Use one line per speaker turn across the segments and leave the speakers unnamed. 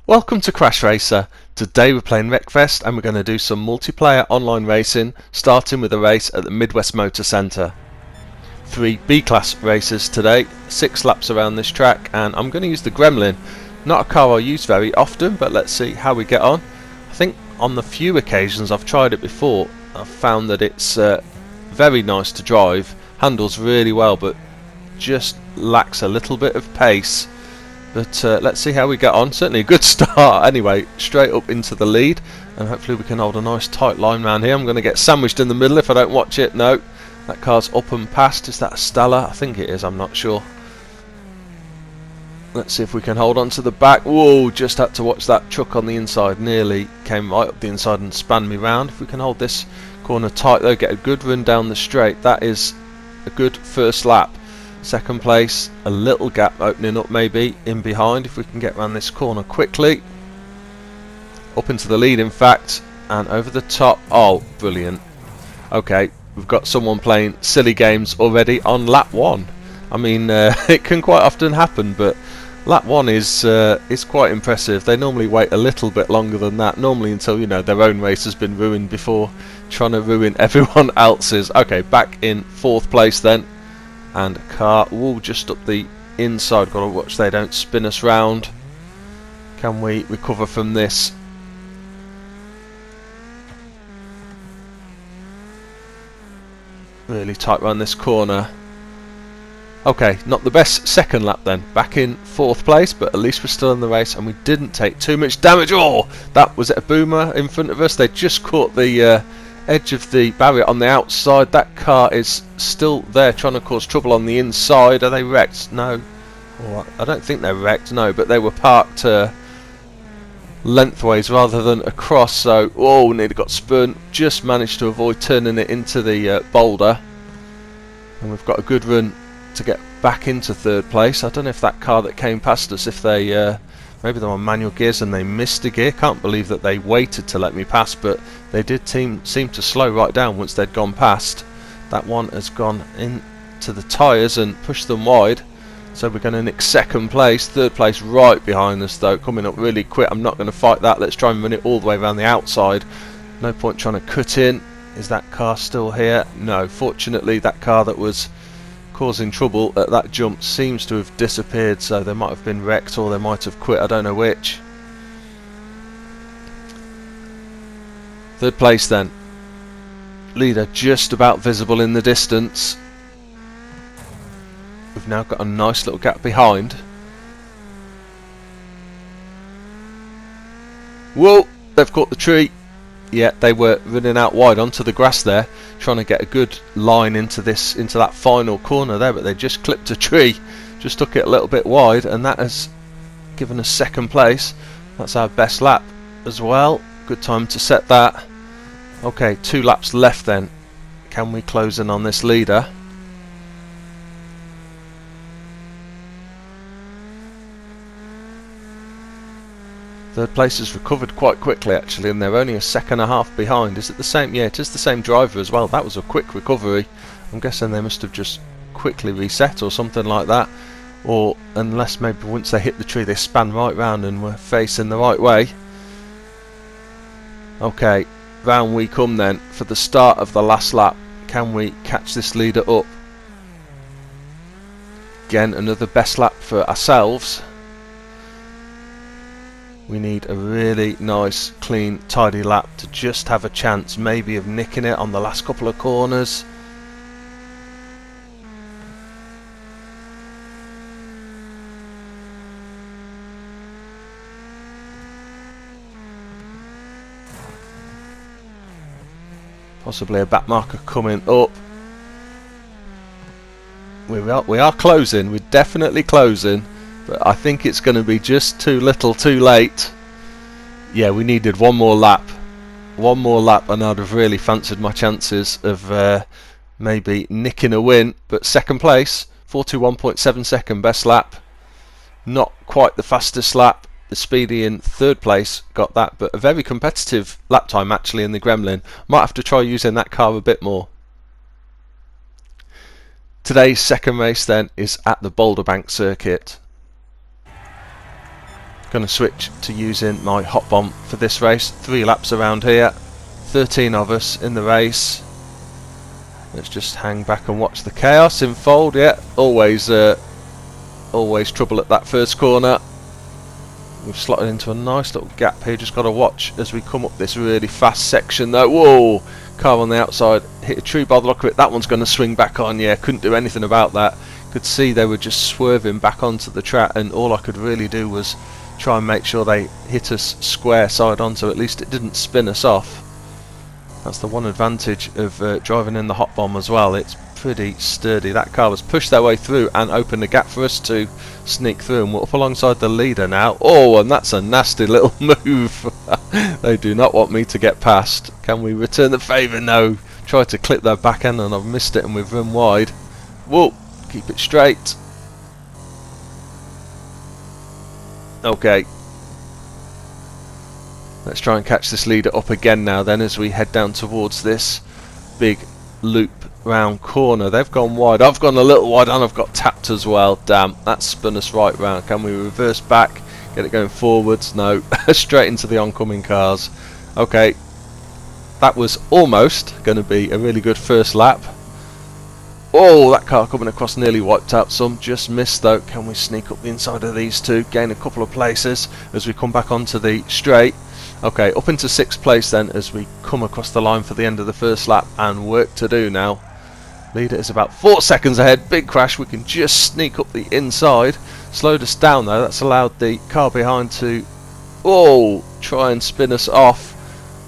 Welcome to CrashRacer. Today we're playing Wreckfest and we're going to do some multiplayer online racing, starting with a race at the Midwest Motor Centre. 3 B-class races today, 6 laps around this track, and I'm going to use the Gremlin. Not a car I use very often, but let's see how we get on. I think on the few occasions I've tried it before, I've found that it's very nice to drive, handles really well, but just lacks a little bit of pace. But let's see how we get on. Certainly a good start anyway, straight up into the lead, and hopefully we can hold a nice tight line round here. I'm going to get sandwiched in the middle if I don't watch it. No, that car's up and past. Is that a Stella? I think it is, I'm not sure. Let's see if we can hold on to the back. Whoa, just had to watch that truck on the inside. Nearly came right up the inside and spanned me round. If we can hold this corner tight though, get a good run down the straight. That is a good first lap. Second place, a little gap opening up maybe in behind if we can get around this corner quickly. Up into the lead in fact, and over the top. Oh, brilliant. Okay, we've got someone playing silly games already on lap 1. I mean, it can quite often happen, but lap 1 is quite impressive. They normally wait a little bit longer than that, normally until, you know, their own race has been ruined before trying to ruin everyone else's. Okay, back in 4th place then. And a car, just up the inside, got to watch they don't spin us round. Can we recover from this? Really tight around this corner. Okay, not the best second lap then. Back in 4th place, but at least we're still in the race and we didn't take too much damage. Oh, that was it, a boomer in front of us. They just caught the edge of the barrier on the outside. That car is still there trying to cause trouble on the inside. Are they wrecked? No. Oh, I don't think they're wrecked, no, but they were parked lengthways rather than across, so nearly got spun. Just managed to avoid turning it into the boulder, and we've got a good run to get back into 3rd place. I don't know if that car that came past us, if they maybe they're on manual gears and they missed a gear. Can't believe that they waited to let me pass, but they did seem to slow right down once they'd gone past. That one has gone into the tyres and pushed them wide, so we're going to nick 2nd place. 3rd place right behind us though, coming up really quick. I'm not going to fight that. Let's try and run it all the way around the outside. No point trying to cut in. Is that car still here? No, fortunately that car that was causing trouble at that jump seems to have disappeared, so they might have been wrecked or they might have quit, I don't know which. 3rd place then. Leader just about visible in the distance. We've now got a nice little gap behind. Whoa, they've caught the tree. Yeah, they were running out wide onto the grass there, trying to get a good line into that final corner there, but they just clipped a tree, just took it a little bit wide, and that has given us 2nd place. That's our best lap as well. Good time to set that. Okay, 2 laps left then. Can we close in on this leader? Third place has recovered quite quickly actually, and they're only a second and a half behind. Is it the same? Yeah, it is the same driver as well. That was a quick recovery. I'm guessing they must have just quickly reset or something like that, or unless maybe once they hit the tree they span right round and were facing the right way. Okay, round we come then for the start of the last lap. Can we catch this leader up? Again, another best lap for ourselves. We need a really nice, clean, tidy lap to just have a chance maybe of nicking it on the last couple of corners. Possibly a back marker coming up. We are closing, we're definitely closing. But I think it's going to be just too little too late. Yeah, we needed one more lap. One more lap and I'd have really fancied my chances of maybe nicking a win. But 2nd place, 41.7 second best lap. Not quite the fastest lap. The Speedy in 3rd place got that, but a very competitive lap time actually in the Gremlin. Might have to try using that car a bit more. Today's 2nd race then is at the Boulder Bank circuit. Going to switch to using my HotBomb for this race. 3 laps around here, 13 of us in the race. Let's just hang back and watch the chaos unfold. Yeah, always trouble at that first corner. We've slotted into a nice little gap here. Just got to watch as we come up this really fast section though. Whoa! Car on the outside hit a tree by the look of it. That one's going to swing back on. Yeah, couldn't do anything about that. Could see they were just swerving back onto the track, and all I could really do was try and make sure they hit us square side on, so at least it didn't spin us off. That's the one advantage of driving in the HotBomb as well. It's pretty sturdy. That car was pushed their way through and opened a gap for us to sneak through, and we're up alongside the leader now. Oh, and that's a nasty little move. They do not want me to get past. Can we return the favour? No. Tried to clip their back end and I've missed it, and we've run wide. Whoa, keep it straight. Okay. Let's try and catch this leader up again now then as we head down towards this big loop round corner. They've gone wide. I've gone a little wide and I've got tapped as well. Damn, that spun us right round. Can we reverse back? Get it going forwards? No. Straight into the oncoming cars. Okay. That was almost going to be a really good first lap. Oh, that car coming across nearly wiped out some. Just missed though. Can we sneak up the inside of these two? Gain a couple of places as we come back onto the straight. Okay, up into 6th place then as we come across the line for the end of the first lap, and work to do now. Leader is about 4 seconds ahead. Big crash. We can just sneak up the inside. Slowed us down though. That's allowed the car behind to try and spin us off.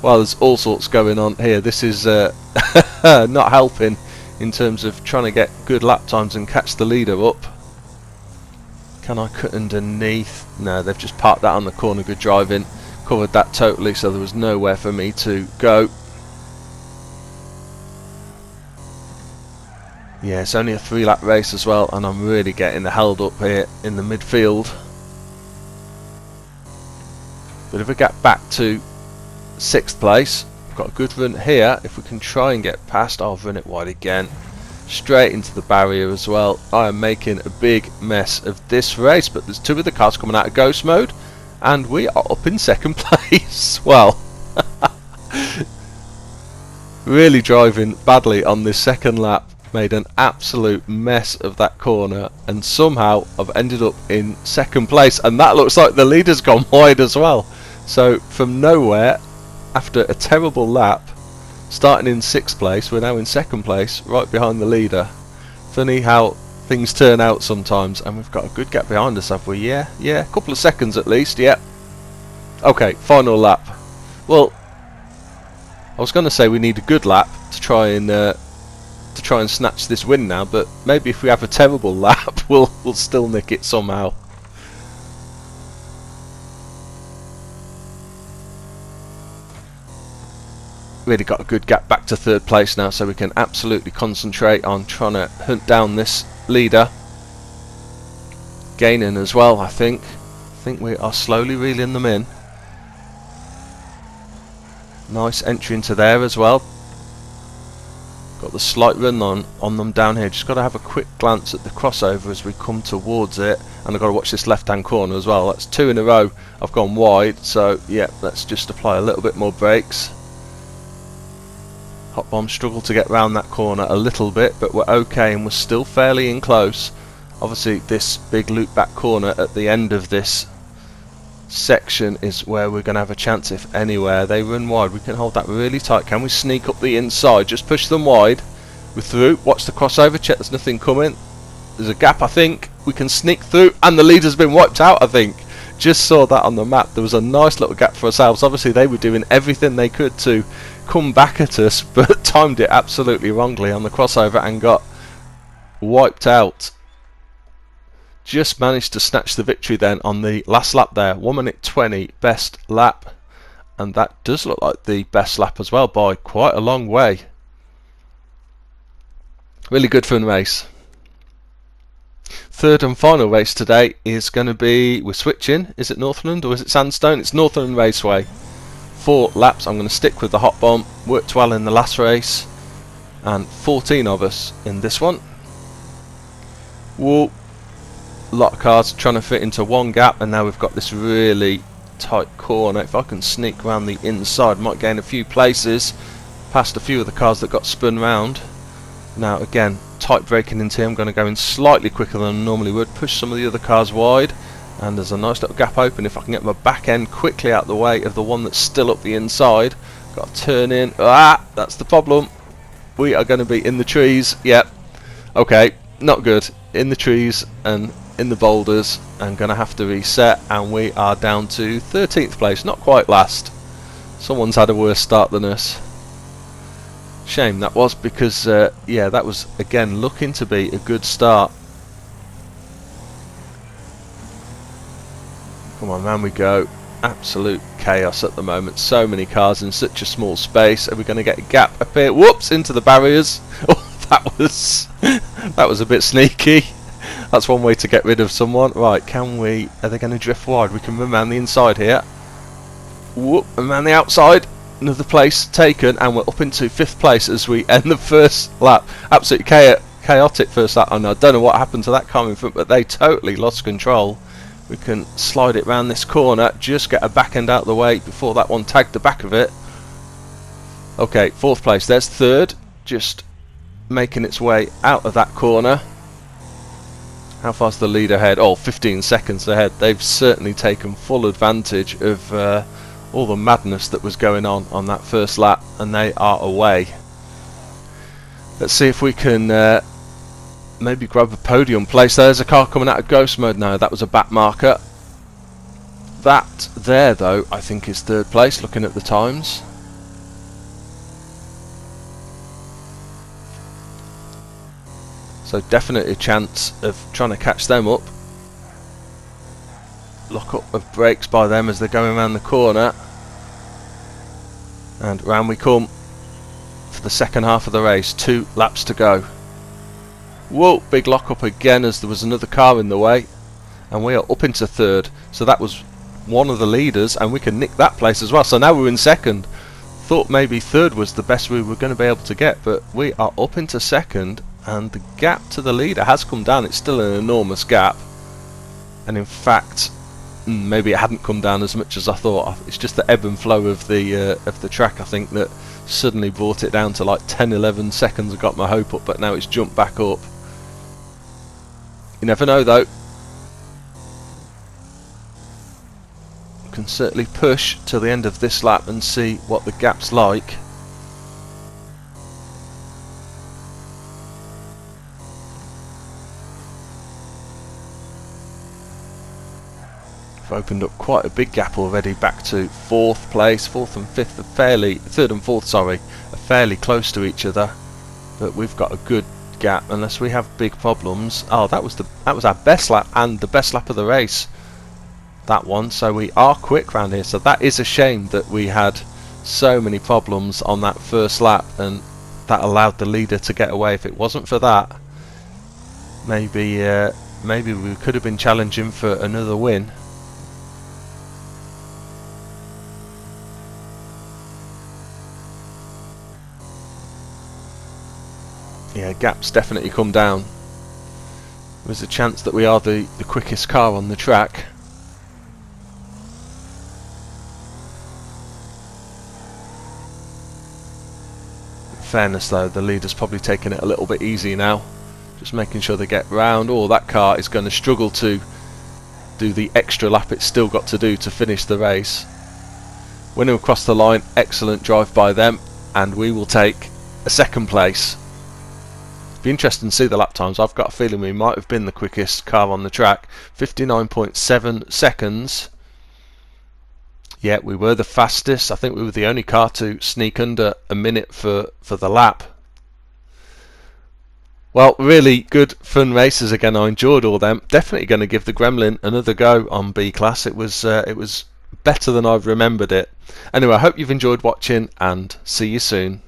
Well, there's all sorts going on here. This is not helping in terms of trying to get good lap times and catch the leader up. Can I cut underneath? No, they've just parked that on the corner. Good driving. Covered that totally, so there was nowhere for me to go. Yeah, it's only a 3-lap race as well, and I'm really getting held up here in the midfield. Bit of a gap back to 6th place. Got a good run here. If we can try and get past, I'll run it wide again. Straight into the barrier as well. I am making a big mess of this race, but there's 2 of the cars coming out of ghost mode, and we are up in 2nd place. Well, really driving badly on this 2nd lap. Made an absolute mess of that corner, and somehow I've ended up in 2nd place, and that looks like the leader's gone wide as well. So from nowhere, after a terrible lap, starting in 6th place, we're now in 2nd place, right behind the leader. Funny how things turn out sometimes, and we've got a good gap behind us, have we? Yeah, a couple of seconds at least, yeah. Okay, final lap. Well, I was going to say we need a good lap to try and snatch this win now, but maybe if we have a terrible lap, we'll still nick it somehow. Really got a good gap back to 3rd place now, so we can absolutely concentrate on trying to hunt down this leader. Gaining as well, I think. We are slowly reeling them in. Nice entry into there as well. Got the slight run on them down here. Just got to have a quick glance at the crossover as we come towards it, and I've got to watch this left-hand corner as well. That's 2 in a row I've gone wide, so yeah, let's just apply a little bit more brakes. HotBomb struggled to get round that corner a little bit, but we're okay, and we're still fairly in close. Obviously this big loop back corner at the end of this section is where we're going to have a chance, if anywhere. They run wide. We can hold that really tight. Can we sneak up the inside? Just push them wide. We're through. Watch the crossover. Check there's nothing coming. There's a gap, I think. We can sneak through, and the leader's been wiped out, I think. Just saw that on the map. There was a nice little gap for ourselves. Obviously they were doing everything they could to come back at us, but timed it absolutely wrongly on the crossover and got wiped out. Just managed to snatch the victory then on the last lap there. 1:20 best lap, and that does look like the best lap as well by quite a long way. Really good fun race. 3rd and final race today is going to be, we're switching, is it Northland or is it Sandstone? It's Northland Raceway. 4 laps. I'm going to stick with the HotBomb. Worked well in the last race, and 14 of us in this one. Whoa. A lot of cars trying to fit into one gap, and now we've got this really tight corner. If I can sneak around the inside, might gain a few places past a few of the cars that got spun round. Now again, tight braking into here. I'm going to go in slightly quicker than I normally would, push some of the other cars wide, and there's a nice little gap open. If I can get my back end quickly out the way of the one that's still up the inside, got to turn in. That's the problem. We are going to be in the trees. Yep. Okay, not good. In the trees and in the boulders. I'm going to have to reset, and we are down to 13th place. Not quite last. Someone's had a worse start than us. Shame that was, because yeah, that was again looking to be a good start. Come on, man, we go. Absolute chaos at the moment. So many cars in such a small space. Are we going to get a gap up here? Whoops, into the barriers. Oh, that was a bit sneaky. That's one way to get rid of someone. Right, can we? Are they going to drift wide? We can run around the inside here. Whoop, and around the outside. Another place taken, and we're up into 5th place as we end the first lap. Absolutely chaotic first lap. And I don't know what happened to that car in front, but they totally lost control. We can slide it round this corner, just get a back end out of the way before that one tagged the back of it. Okay, 4th place. There's 3rd, just making its way out of that corner. How far's the lead ahead? Oh, 15 seconds ahead. They've certainly taken full advantage of all the madness that was going on that first lap, and they are away. Let's see if we can maybe grab a podium place. There's a car coming out of ghost mode now. That was a back marker. That there, though, I think is 3rd place, looking at the times. So definitely a chance of trying to catch them up. Lock up of brakes by them as they're going around the corner. And round we come for the second half of the race. 2 laps to go. Whoa, big lock up again as there was another car in the way. And we are up into 3rd. So that was one of the leaders, and we can nick that place as well. So now we're in 2nd. Thought maybe 3rd was the best we were going to be able to get, but we are up into 2nd. And the gap to the leader has come down. It's still an enormous gap, and in fact maybe it hadn't come down as much as I thought. It's just the ebb and flow of the track, I think, that suddenly brought it down to like 10-11 seconds. I got my hope up, but now it's jumped back up. You never know though. You can certainly push till the end of this lap and see what the gap's like. Opened up quite a big gap already, back to 4th place. 4th and 5th are 3rd and 4th, sorry, are fairly close to each other, but we've got a good gap unless we have big problems. Oh, that was our best lap and the best lap of the race, that one. So we are quick round here. So that is a shame that we had so many problems on that first lap, and that allowed the leader to get away. If it wasn't for that, maybe we could have been challenging for another win. Yeah, gap's definitely come down. There's a chance that we are the quickest car on the track. In fairness though, the leader's probably taking it a little bit easy now. Just making sure they get round. Oh, that car is going to struggle to do the extra lap it's still got to do to finish the race. Winning across the line, excellent drive by them, and we will take a 2nd place. Be interesting to see the lap times. I've got a feeling we might have been the quickest car on the track. 59.7 seconds. Yeah, we were the fastest. I think we were the only car to sneak under a minute for the lap. Well, really good fun races again. I enjoyed all them. Definitely going to give the Gremlin another go on B class. It was better than I've remembered it. Anyway, I hope you've enjoyed watching, and see you soon.